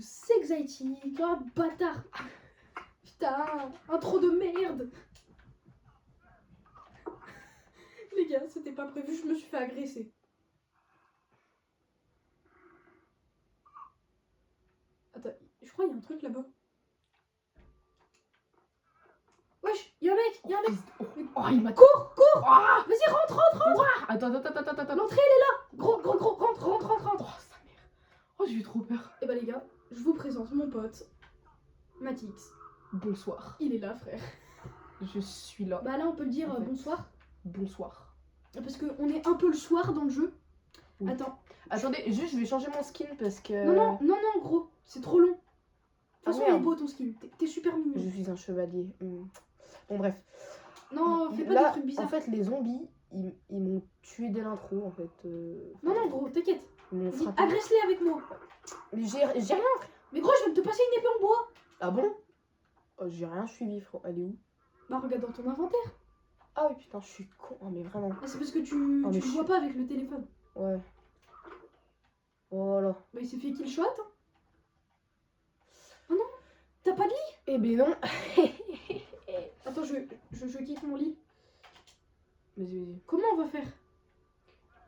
too exciting. Oh, bâtard. Putain, intro de merde. Les gars, c'était pas prévu, je me suis fait agresser. Attends, je crois qu'il y a un truc là-bas. Wesh, y'a un mec, y'a un mec. Oh, il m'a... Cours. Ah, Vas-y, rentre. attends. L'entrée, elle est là. Gros, rentre. Oh, sa mère. Oh, j'ai eu trop peur. Et bah les gars, je vous présente mon pote, Matix. Bonsoir. Il est là, frère. Je suis là. Bah là, on peut le dire En fait. bonsoir. Bonsoir. Parce qu'on est un peu le soir dans le jeu. Oui. Attends. Attendez, juste, je vais changer mon skin parce que... Non, gros, c'est trop long. De toute Ah, façon, il est merde. beau ton skin. T'es super Je mignon. suis un chevalier. Bon, bref. Non, fais pas Là, des trucs bizarres. en fait, les zombies, ils m'ont tué dès l'intro, en fait. Non, gros, t'inquiète. Ils m'ont Vas-y, frappé. agresse-les avec moi. Mais j'ai rien, frère. Mais gros, je vais te passer une épée en bois. Ah bon? Oh, j'ai rien suivi, frère. Elle est où? Bah, regarde dans ton inventaire. Ah oui, putain, je suis con. Oh, mais vraiment. Ah, c'est parce que tu mais le je vois suis- pas avec le téléphone. Ouais. Voilà. Bah, il s'est fait kill shot. Hein. Oh non, t'as pas de lit? Eh ben non. Attends, je quitte mon lit. Vas-y. Comment on va faire?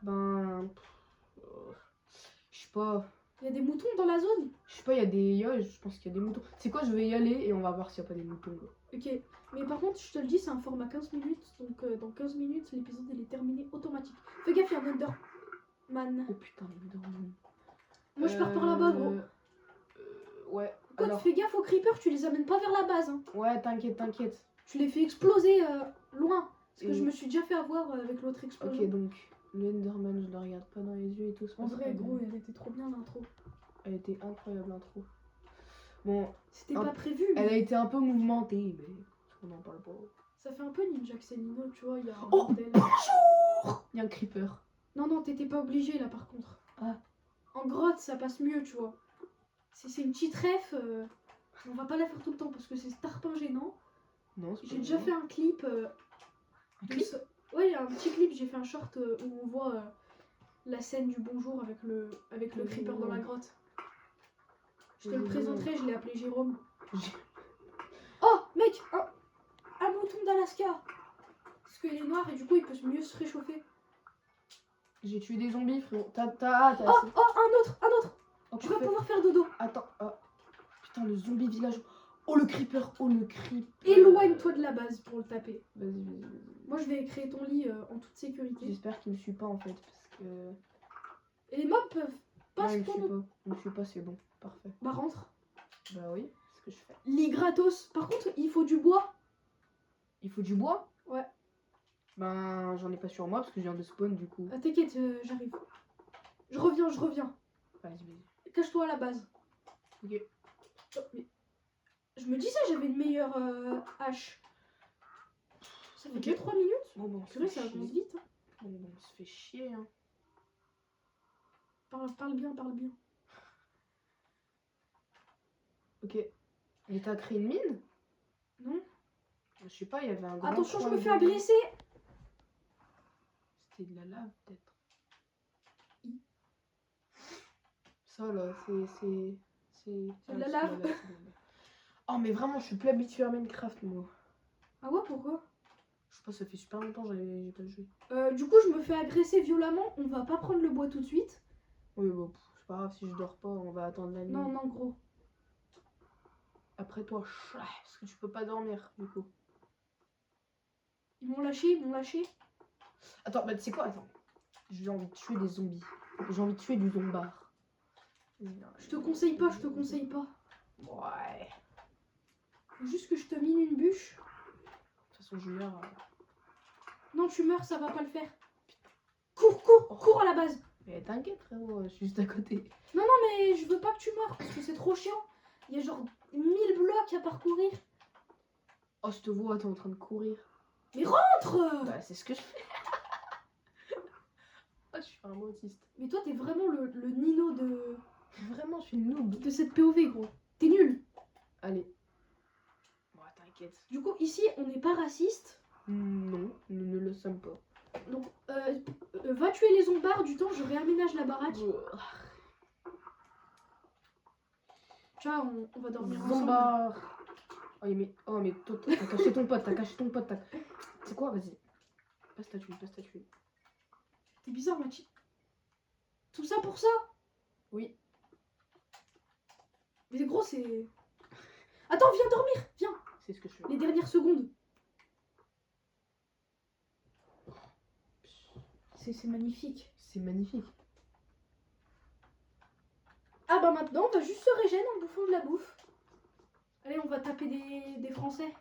Ben... Je sais pas. Il y a des moutons dans la zone? Je sais pas, il y a des... je pense qu'il y a des moutons. C'est quoi, je vais y aller et on va voir s'il y a pas des moutons. Quoi. Ok, mais par contre, je te le dis, c'est un format 15 minutes, donc dans 15 minutes, l'épisode il est terminé automatique. Fais gaffe, il y a un Enderman. Oh putain, Enderman. Moi je pars par là-bas, gros. Ouais. Quoi, Alors... tu fais gaffe aux creepers, tu les amènes pas vers la base. Hein. Ouais, t'inquiète. Tu les fais exploser loin. Parce que Et- je me suis déjà fait avoir avec l'autre explosion. Ok, donc le Enderman, je le regarde pas dans les yeux et tout. En vrai, gros, elle était trop bien l'intro. Elle était incroyable l'intro. Bon, C'était Un- pas prévu, elle a mais été un peu mouvementée, mais on n'en parle pas. ça fait un peu Ninja Xelino, tu vois, il y a un Oh, bordel. bonjour! Il y a un creeper. Non, t'étais pas obligé là par contre. Ah. En grotte, ça passe mieux, tu vois. C'est une petite ref, on va pas la faire tout le temps parce que c'est tarpin gênant. Non, c'est J'ai pas déjà vrai. fait un clip. Un clip? Ouais, il y a un petit clip, j'ai fait un short où on voit la scène du bonjour avec le creeper dans la grotte. Je te le présenterai, je l'ai appelé Jérôme. Oh, mec, un mouton d'Alaska. Parce qu'il est noir et du coup il peut mieux se réchauffer. J'ai tué des zombies, frérot. T'as Oh, assez. un autre. Oh, Tu vas parfait. pouvoir faire dodo. Attends, putain, le zombie village. Oh, le creeper. Éloigne-toi de la base pour le taper. Vas-y. Moi je vais créer ton lit en toute sécurité. J'espère qu'il me suit pas en fait, parce que... Et les mobs peuvent pas Non, il me spawn. suit pas. Il me suit pas, c'est bon. Parfait. Bah rentre. Bah oui, c'est ce que je fais. Lit gratos. Par contre, il faut du bois. Il faut du bois? Ouais. Ben, j'en ai pas sur moi, parce que je viens de spawn, du coup. Ah, t'inquiète, j'arrive. Je reviens. Vas-y. Cache-toi à la base. Ok. Oh, mais... Je me disais, j'avais une meilleure hache. Ça fait Ok. que 3 minutes. Bon, on se Purée, fait ça chier. avance vite. Hein. Bon, on se fait chier, hein. Parle bien. Ok. Et t'as créé une mine? Non. Je sais pas, il y avait un grand Attention, je coin me fais de- agresser. C'était de la lave, peut-être. Ça, là, c'est... C'est de la c'est lave. c'est de la lave. Oh, mais vraiment, je suis plus habituée à Minecraft, moi. Ah ouais, pourquoi? Je sais pas, ça fait super longtemps que j'ai pas joué. Du coup, je me fais agresser violemment. On va pas prendre le bois tout de suite. Oui, bon, c'est pas grave, si je dors pas, on va attendre la nuit. Non, gros. Après toi, parce que tu peux pas dormir, du coup. Ils m'ont lâché. Attends, bah tu sais quoi, attends. J'ai envie de tuer des zombies. J'ai envie de tuer du zombard. Je te conseille pas. Ouais. Faut juste que je te mine une bûche. De toute façon, je meurs. Non, tu meurs, ça va pas le faire. Cours à la base. Mais t'inquiète, frérot, je suis juste à côté. Non, mais je veux pas que tu meurs parce que c'est trop chiant. Il y a genre 1000 blocs à parcourir. Oh, je te vois, t'es en train de courir. Mais rentre! Bah, c'est ce que je fais. Ah, je suis un autiste. Mais toi, t'es vraiment le Nino de Vraiment, je suis une noob. cette POV, gros. T'es nul. Allez. Bon, t'inquiète. Du coup, ici, on n'est pas raciste. Non, nous ne le sommes pas. Donc, va tuer les zombards. Du temps, je réaménage la baraque. Tu vois, on va dormir ensemble. Zombar. Oh mais t'as caché ton pote, C'est quoi, vas-y. Passe ta thune. T'es bizarre, Machi. Tout ça pour ça? Oui. Mais gros, c'est... Attends, viens dormir, viens. C'est ce que je fais. Les dernières secondes. C'est magnifique. C'est magnifique. Ah bah maintenant, on va juste se régénérer en bouffant de la bouffe. Allez, on va taper des Français.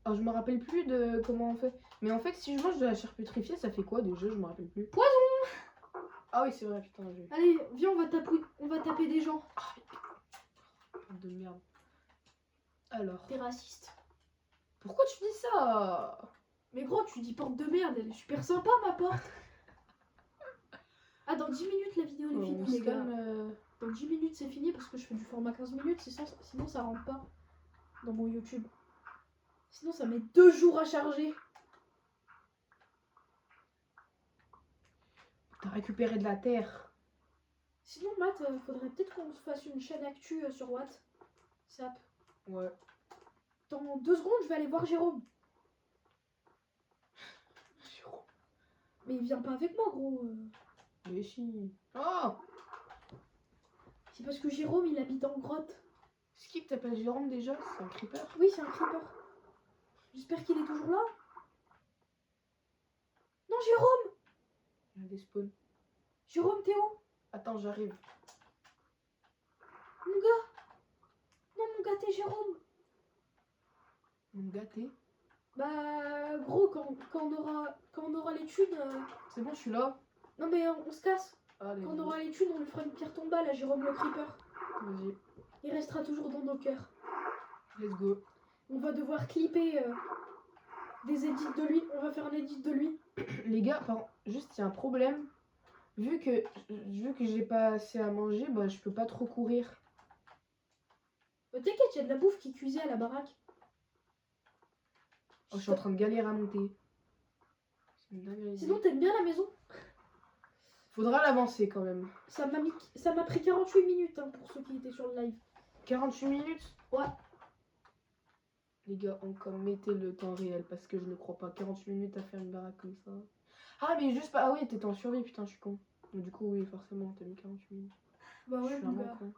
Alors, je me rappelle plus de comment on fait. Mais en fait, si je mange de la chair pétrifiée, ça fait quoi déjà? Je me rappelle plus. Poison! Ah oui, c'est vrai, putain, j'ai... Allez, viens, on va taper des gens. De merde. Alors, T'es raciste. pourquoi tu dis ça? Mais gros, tu dis porte de merde, elle est super sympa ma porte. Ah, dans 10 minutes la vidéo elle est On finie, se les gars. calme, Dans 10 minutes c'est fini parce que je fais du format 15 minutes, sinon ça rentre pas dans mon YouTube. Sinon ça met 2 jours à charger. T'as récupéré de la terre. Sinon, Matt, faudrait peut-être qu'on se fasse une chaîne actu sur WhatsApp. Ouais. Dans 2 secondes, je vais aller voir Jérôme. Mais il vient pas avec moi, gros. Mais si. Oh! C'est parce que Jérôme, il habite en grotte. C'est qui que t'appelles Jérôme déjà? C'est un creeper? Oui, c'est un creeper. J'espère qu'il est toujours là. Non, Jérôme! Il y a des spawns. Jérôme, t'es où? Attends, j'arrive. Mon gars! Non, mon gars, t'es Jérôme. Mon gâté. Bah, gros, quand on aura les thunes... C'est bon, je suis là. Non, mais on se casse. Allez, Quand on aura les thunes, on lui fera une pierre tombale à Jérôme le creeper. vas-y. Il restera toujours dans nos cœurs. Let's go. On va devoir clipper des edits de lui. On va faire un edit de lui. Les gars, pardon, juste il y a un problème. Vu que j'ai pas assez à manger, bah je peux pas trop courir. T'inquiète, il y a de la bouffe qui cuisait à la baraque. Oh, je suis en train de galérer à monter. C'est une dinguerie. Sinon, t'aimes bien la maison? Faudra l'avancer quand même. Ça m'a pris 48 minutes hein, pour ceux qui étaient sur le live. 48 minutes? Ouais. Les gars, mettez le temps réel parce que je ne crois pas. 48 minutes à faire une baraque comme ça. Ah, mais juste pas. Ah oui, t'étais en survie, putain, je suis con. Donc, du coup, oui, forcément, t'as mis 48 minutes. Bah Je ouais, suis mon vraiment gars. con.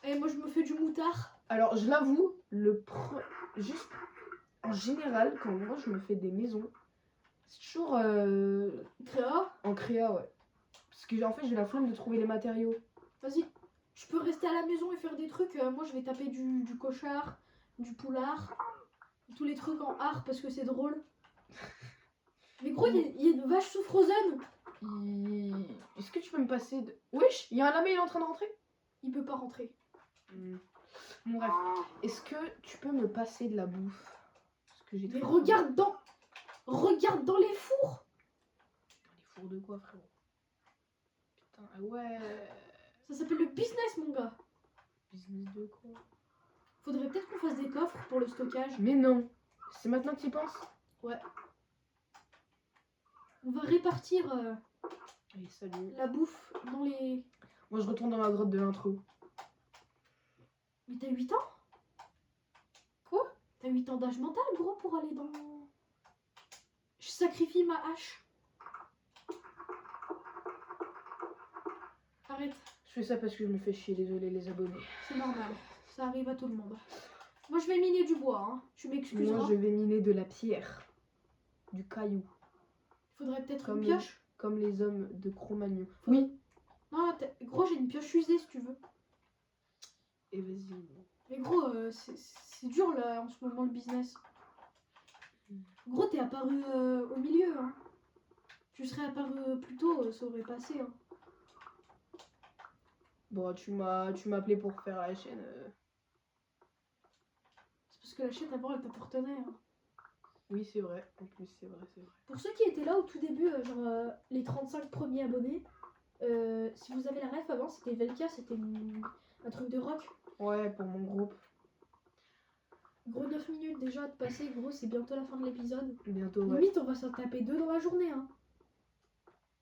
Et moi, je me fais du moutard. Alors, je l'avoue, juste en général, quand moi je me fais des maisons, c'est toujours Créa. en créa, ouais. Parce que en fait, j'ai la flemme de trouver les matériaux. Vas-y. Je peux rester à la maison et faire des trucs. Moi, je vais taper du cochard, du poulard. Tous les trucs en art parce que c'est drôle. Mais gros, il y a une vache sous Frozen. Est-ce que tu peux me passer de... Wesh, il y a un lama, il est en train de rentrer. Il peut pas rentrer. Bon, bref, est-ce que tu peux me passer de la bouffe? Parce que j'ai Mais très regarde dans les fours. Dans les fours de quoi, frérot? Putain, ah ouais. Ça s'appelle le business, mon gars. Business de quoi? Faudrait peut-être qu'on fasse des coffres pour le stockage. Mais non. C'est maintenant que tu y penses? Ouais. On va répartir Allez, salut. la bouffe dans les... Moi, je retourne dans ma grotte de l'intro. Mais t'as 8 ans? Quoi? T'as 8 ans d'âge mental, gros, pour aller dans... Je sacrifie ma hache. Arrête, Je fais ça parce que je me fais chier, désolé les abonnés. c'est normal. Ça arrive à tout le monde. Moi, je vais miner du bois, hein. Tu m'excuseras. Moi, je vais miner de la pierre. Du caillou. Faudrait peut-être Comme une pioche. Comme les hommes de Cro-Magnon. Oui. Oui. Non, gros, j'ai une pioche usée si tu veux. Et vas-y. Mais gros, c'est dur là en ce moment le business. Gros, t'es apparu au milieu. Hein. Tu serais apparu plus tôt, ça aurait passé. Hein. Bon, tu m'as appelé pour faire la chaîne. C'est parce que la chaîne avant elle t'appartenait. Hein. Oui, c'est vrai. En plus, c'est vrai. Pour ceux qui étaient là au tout début, les 35 premiers abonnés, si vous avez la ref avant, c'était Velka, c'était un truc de rock. Ouais, pour mon groupe. Gros 9 minutes déjà de passer, gros c'est bientôt la fin de l'épisode. Bientôt, ouais. Limite on va s'en taper 2 dans la journée. Hein.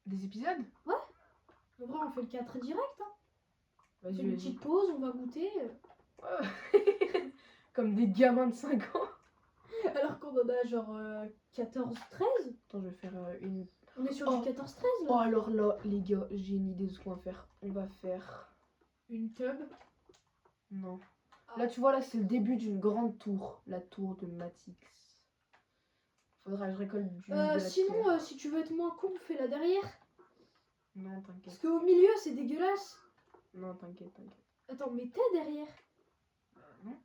Des épisodes? En vrai on fait le 4 direct. Hein. On Vas-y, fait une vas-y. petite pause, on va goûter. Comme des gamins de 5 ans. Alors qu'on en a genre 14, 13. Attends, je vais faire une... On est sur Oh. du 14, 13 Oh, là. alors là, les gars, j'ai une idée de ce qu'on va faire. On va faire... Une tub. Non. Ah. Là, tu vois, là, c'est le début d'une grande tour. La tour de Matix. Faudra que je récolte de la Sinon, pierre. si tu veux être moins con, fais-la derrière. Non, Parce t'inquiète. qu'au milieu, c'est dégueulasse. Non, t'inquiète, t'inquiète. Attends, mais t'es derrière. Non.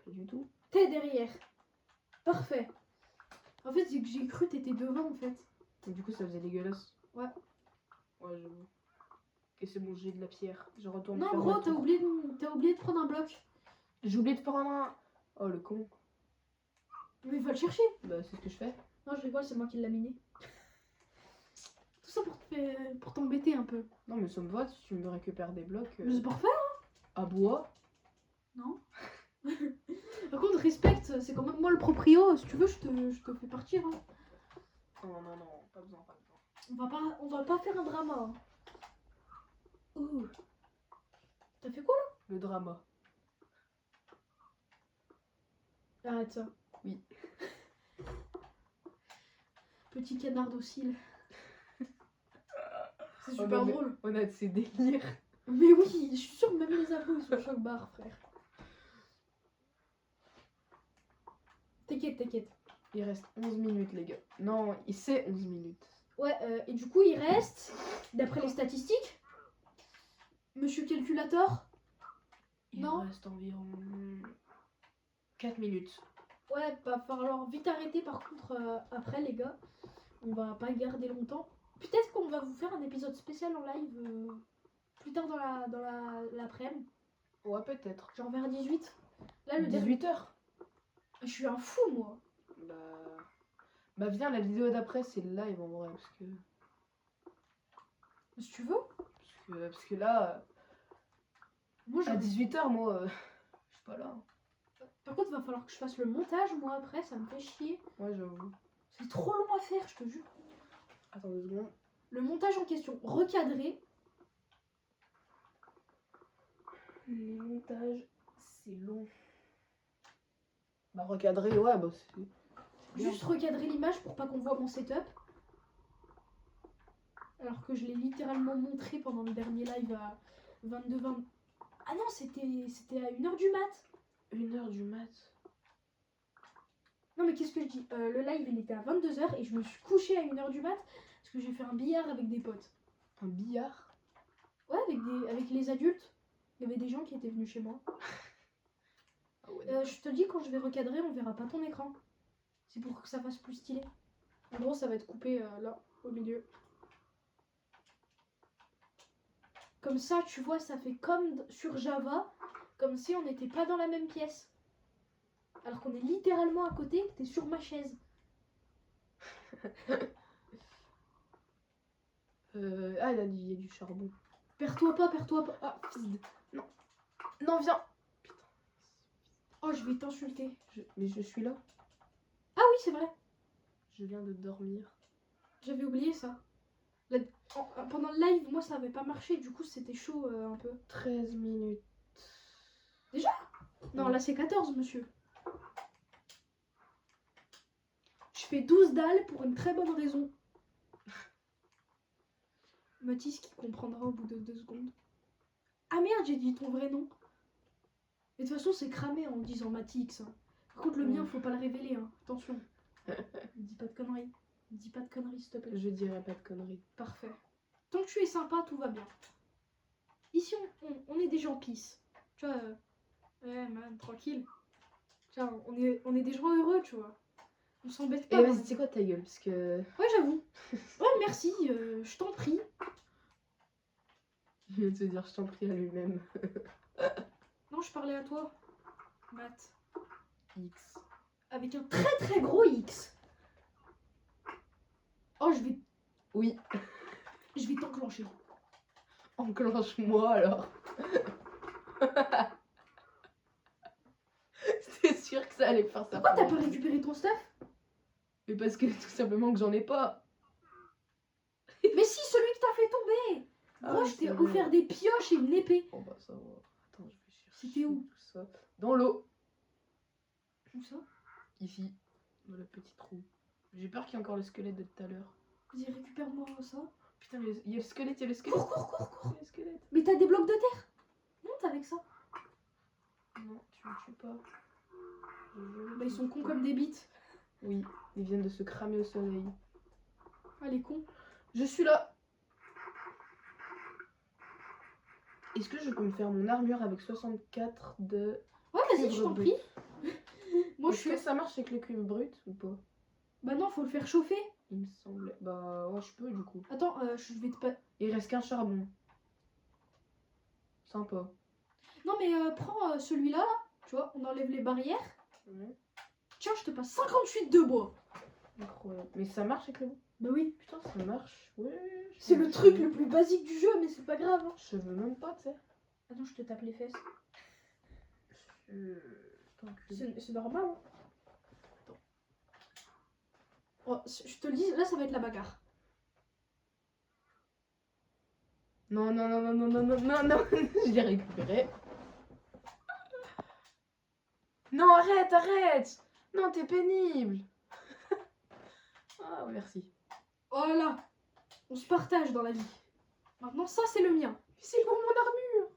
Pas du tout. T'es derrière. Parfait. En fait, c'est que j'ai cru que t'étais devant en fait. Et du coup, ça faisait dégueulasse. Ouais. Ouais, j'avoue. Ok, c'est bon, j'ai de la pierre. Je retourne Non, faire gros, ma t'as tour. oublié, t'as oublié de prendre un bloc. J'ai oublié de prendre un... Oh, le con. Mais va le chercher. Bah, c'est ce que je fais. Non, je rigole, c'est moi qui l'ai miné. Tout ça pour t'embêter un peu. Non, mais ça me va, si tu me récupères des blocs... Mais c'est parfait, à bois. non? Par contre, respecte, c'est quand même moi le proprio. Si tu veux, je te fais partir. Hein. Non, non, non, pas besoin, pas besoin. On va pas faire un drama. Hein. Ouh. T'as fait quoi là? Le drama. Arrête ça. Oui. Petit canard docile. C'est Oh super non, mais drôle. on a de ces délires. Mais oui, je suis sûre que même les abos ils sont choc barre, frère. T'inquiète, t'inquiète. Il reste 11 minutes, les gars. Non, c'est 11 minutes. Ouais, et du coup, il reste, d'après les statistiques, Monsieur Calculator. Il Non. reste environ 4 minutes. Ouais, va falloir vite arrêter par contre après, les gars. On va pas garder longtemps. Peut-être qu'on va vous faire un épisode spécial en live plus tard dans l'après-midi. Ouais, peut-être. Genre vers 18. Là, le dernier. 18h. Je suis un fou, moi. Bah viens, la vidéo d'après, c'est le live en vrai. Si tu veux. Parce que là, Moi, à 18h, moi, je suis pas là. Par contre, va falloir que je fasse le montage, moi, après, ça me fait chier. Ouais, j'avoue. C'est trop long à faire, je te jure. Attends 2 secondes. Le montage en question, recadré. Les montages, c'est long. Bah recadrer, ouais, bah c'est... bien. Juste recadrer l'image pour pas qu'on voit mon setup. Alors que je l'ai littéralement montré pendant le dernier live à 22h20. Ah non, c'était à 1h du mat. 1h du mat. Non mais qu'est-ce que je dis le live il était à 22h et je me suis couchée à 1h du mat parce que j'ai fait un billard avec des potes. Un billard? Ouais, avec les adultes. Il y avait des gens qui étaient venus chez moi. Ah ouais, Je te dis, quand je vais recadrer, on verra pas ton écran. C'est pour que ça fasse plus stylé. En gros, ça va être coupé là, au milieu. Comme ça, tu vois, ça fait comme sur Java, comme si on n'était pas dans la même pièce. Alors qu'on est littéralement à côté, que t'es sur ma chaise. Ah, il y a du charbon. Perds-toi pas, perds-toi pas. Ah, Non. Non, viens. Putain. oh, je vais t'insulter. Mais je suis là. Ah oui, c'est vrai. Je viens de dormir. J'avais oublié ça. Pendant le live, moi, ça avait pas marché. Du coup, c'était chaud un peu. 13 minutes. Non, Ouais. là, c'est 14, monsieur. Je fais 12 dalles pour une très bonne raison. Mathis qui comprendra au bout de 2 secondes. Ah merde, j'ai dit ton vrai nom. Mais de toute façon, c'est cramé en disant Matix. Hein. Par contre, le mien, faut pas le révéler. Hein. Attention. Dis pas de conneries. Dis pas de conneries, s'il te plaît. Je dirais pas de conneries. Parfait. Tant que tu es sympa, tout va bien. Ici, on est des gens peace. Tu vois, ouais, man, tranquille. Tu vois, on est des gens heureux, tu vois. On s'embête Et pas. vas-y, c'est quoi ta gueule? Parce que... Ouais, j'avoue. Ouais, merci, je t'en prie. Il vient de se dire, je t'en prie à lui-même. Non, je parlais à toi, Matt. X. Avec un très très gros X. Oh, Oui. je vais t'enclencher. Enclenche-moi alors. C'était sûr que ça allait faire ça. Pourquoi t'as pas récupéré ton stuff? Mais parce que tout simplement que j'en ai pas. Mais si, celui que t'as fait tomber. Gros, je c'est t'ai vrai. offert des pioches et une épée. Oh bah ça va. Attends, je vais chercher C'était où? tout ça. Dans l'eau. Où ça? Ici. Dans le petit trou. J'ai peur qu'il y ait encore le squelette de tout à l'heure. Vas-y, récupère-moi ça. Putain, mais il y a le squelette, il y a le squelette. Cours. Il y a le squelette. Mais t'as des blocs de terre. Monte avec ça. Non, tu me tues pas. Bah, ils sont cons comme des bites. Oui, ils viennent de se cramer au soleil. Ah, les cons. Je suis là. Est-ce que je peux me faire mon armure avec 64 de... Ouais, vas-y, je Cuivre t'en brut. prie. Moi, je Est-ce suis. que ça marche avec le cuivre brut ou pas? Bah, non, faut le faire chauffer. Il me semblait. Bah ouais, je peux du coup. Attends, je vais te pas. Il reste qu'un charbon. Sympa. Non, mais prends celui-là, là. Tu vois, on enlève les barrières. Ouais. Tiens, je te passe 58 de bois. Incroyable. Mais ça marche avec le... Bah oui. Putain, ça marche. Ouais. C'est le truc le plus basique du jeu, mais c'est pas grave. Hein. Je veux même pas, tu sais. Attends, je te tape les fesses. T'enculé. C'est normal. Hein. Attends. Oh, je te le dis, là, ça va être la bagarre. Non, non, non, non, non, non, non, non, non. Je l'ai récupéré. Non, arrête, arrête. Non, t'es pénible. Ah, merci. Oh là, on se partage dans la vie. Maintenant, ça, c'est le mien. C'est pour mon armure.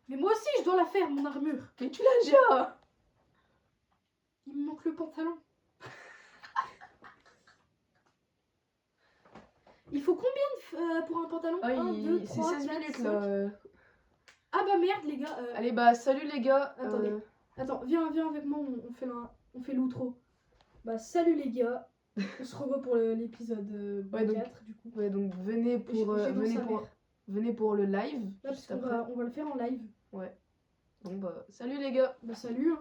Mais moi aussi, je dois la faire, mon armure. Mais tu l'as déjà. Il me manque le pantalon. Il faut combien pour un pantalon? Ah, 1, 2, c'est 3, 16 4, minutes 5. là. Ah bah merde, les gars. Allez, bah, salut les gars. Attendez. Attends, viens avec moi, on fait l'outro. Bah salut les gars. On se revoit pour l'épisode Ouais, donc- 4 du coup. Ouais, donc venez pour, J'ai dans sa mère. venez pour le live. Là, parce juste qu'on après. va le faire en live. Ouais. Donc bah, salut les gars. Bah salut hein.